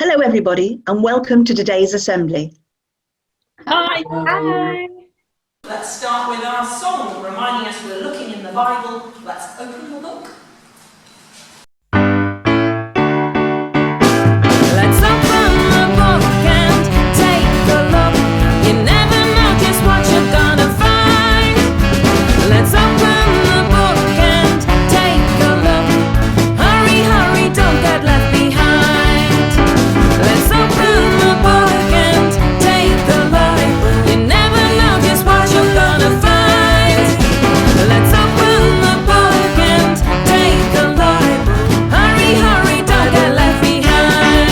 Hello everybody and welcome to today's assembly. Hi. Hi. Let's start with our song, reminding us we're looking in the Bible. Let's open the book. Let's open the book and take a look. You never know just what you're gonna find. Let's open the book and take a look. Hurry, hurry, don't get left behind. Let's open the book and take a look. You never know just what you're gonna find. Let's open the book and take a look. Hurry, hurry, don't get left behind.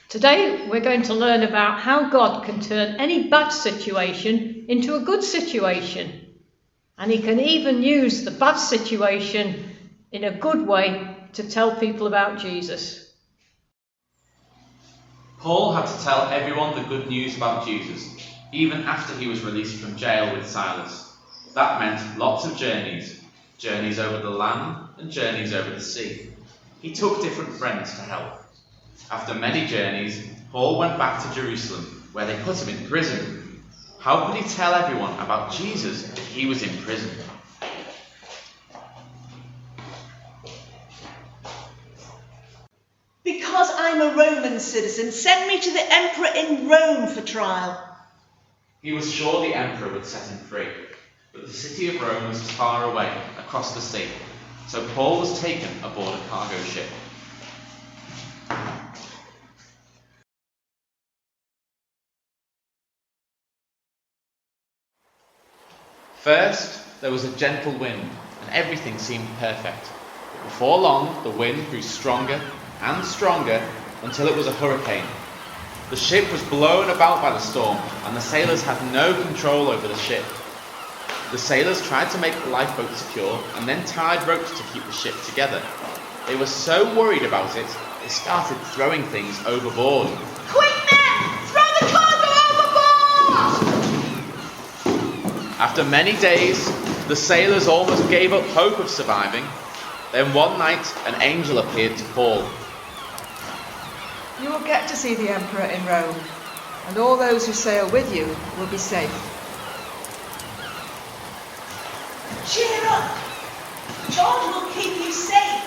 Today we're going to learn about how God can turn any bad situation into a good situation. And he can even use the bad situation in a good way to tell people about Jesus. Paul had to tell everyone the good news about Jesus, even after he was released from jail with Silas. That meant lots of journeys over the land and journeys over the sea. He took different friends to help. After many journeys, Paul went back to Jerusalem, where they put him in prison. How could he tell everyone about Jesus if he was in prison? Because I'm a Roman citizen, send me to the emperor in Rome for trial. He was sure the emperor would set him free, but the city of Rome was far away, across the sea, so Paul was taken aboard a cargo ship. First, there was a gentle wind, and everything seemed perfect. But before long, the wind grew stronger and stronger until it was a hurricane. The ship was blown about by the storm, and the sailors had no control over the ship. The sailors tried to make the lifeboat secure and then tied ropes to keep the ship together. They were so worried about it, they started throwing things overboard. Quick men, throw the cargo overboard! After many days, the sailors almost gave up hope of surviving. Then one night, an angel appeared to Paul. You will get to see the Emperor in Rome, and all those who sail with you will be safe. Cheer up! God will keep you safe.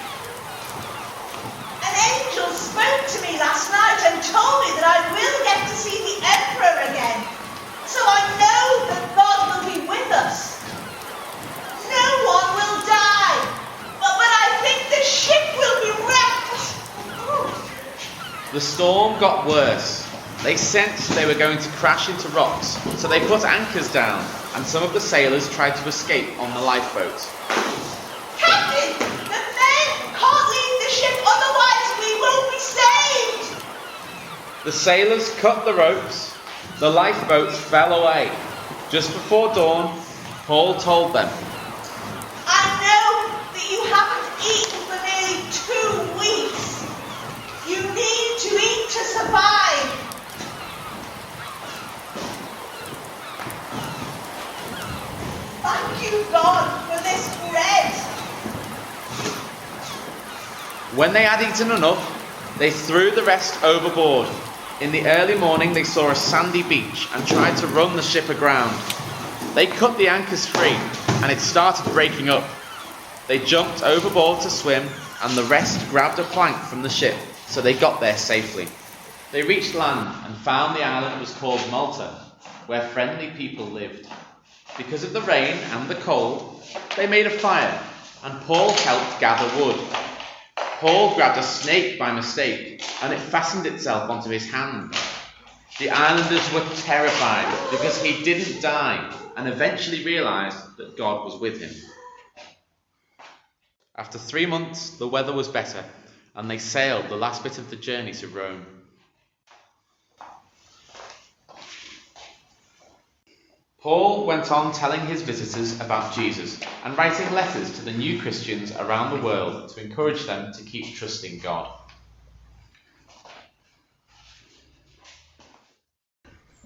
An angel spoke to me last night and told me that I will get to see the Emperor again. So I know that God will be with us. No one will die, but I think the ship will be wrecked. The storm got worse. They sensed they were going to crash into rocks, so they put anchors down, and some of the sailors tried to escape on the lifeboat. Captain, the men can't leave the ship, otherwise we won't be saved. The sailors cut the ropes. The lifeboats fell away. Just before dawn, Paul told them, I know that you haven't eaten for nearly 2 weeks. You need to eat to survive. Thank you, God, for this bread. when they had eaten enough, they threw the rest overboard. In the early morning, they saw a sandy beach and tried to run the ship aground. They cut the anchors free, and it started breaking up. They jumped overboard to swim, and the rest grabbed a plank from the ship, so they got there safely. They reached land and found the island was called Malta, where friendly people lived. Because of the rain and the cold, they made a fire, and Paul helped gather wood. Paul grabbed a snake by mistake, and it fastened itself onto his hand. The islanders were terrified because he didn't die, and eventually realized that God was with him. After 3 months, the weather was better, and they sailed the last bit of the journey to Rome. Paul went on telling his visitors about Jesus and writing letters to the new Christians around the world to encourage them to keep trusting God.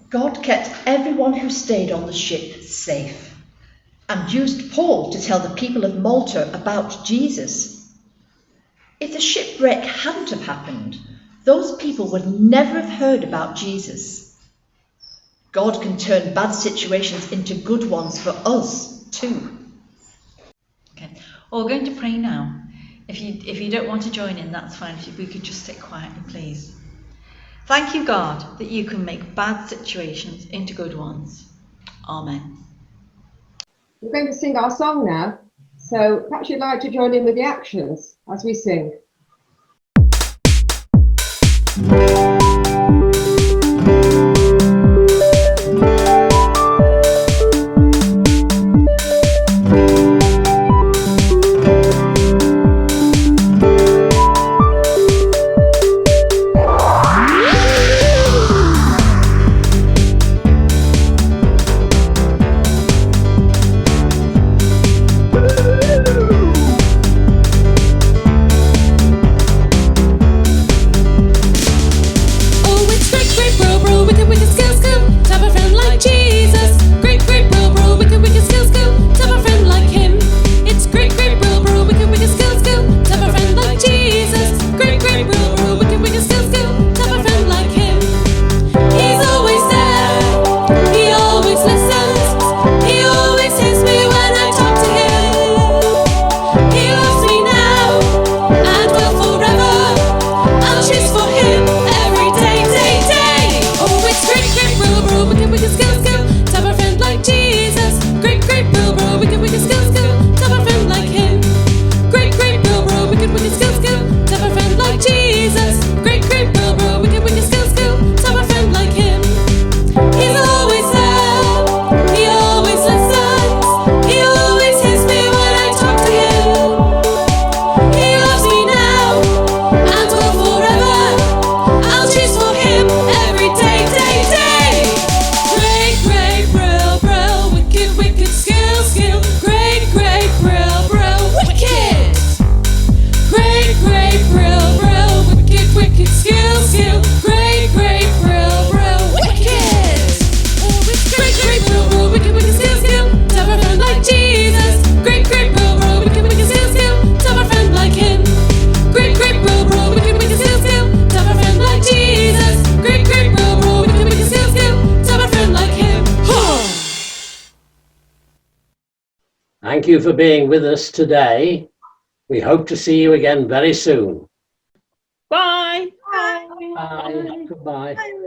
God kept everyone who stayed on the ship safe and used Paul to tell the people of Malta about Jesus. If the shipwreck hadn't have happened, those people would never have heard about Jesus. God can turn bad situations into good ones for us too. Okay, well, we're going to pray now. If you don't want to join in, that's fine. If we could just sit quietly, please. Thank you, God, that you can make bad situations into good ones. Amen. We're going to sing our song now, so perhaps you'd like to join in with the actions as we sing. Thank you for being with us today. We hope to see you again very soon. Bye. Bye. Goodbye.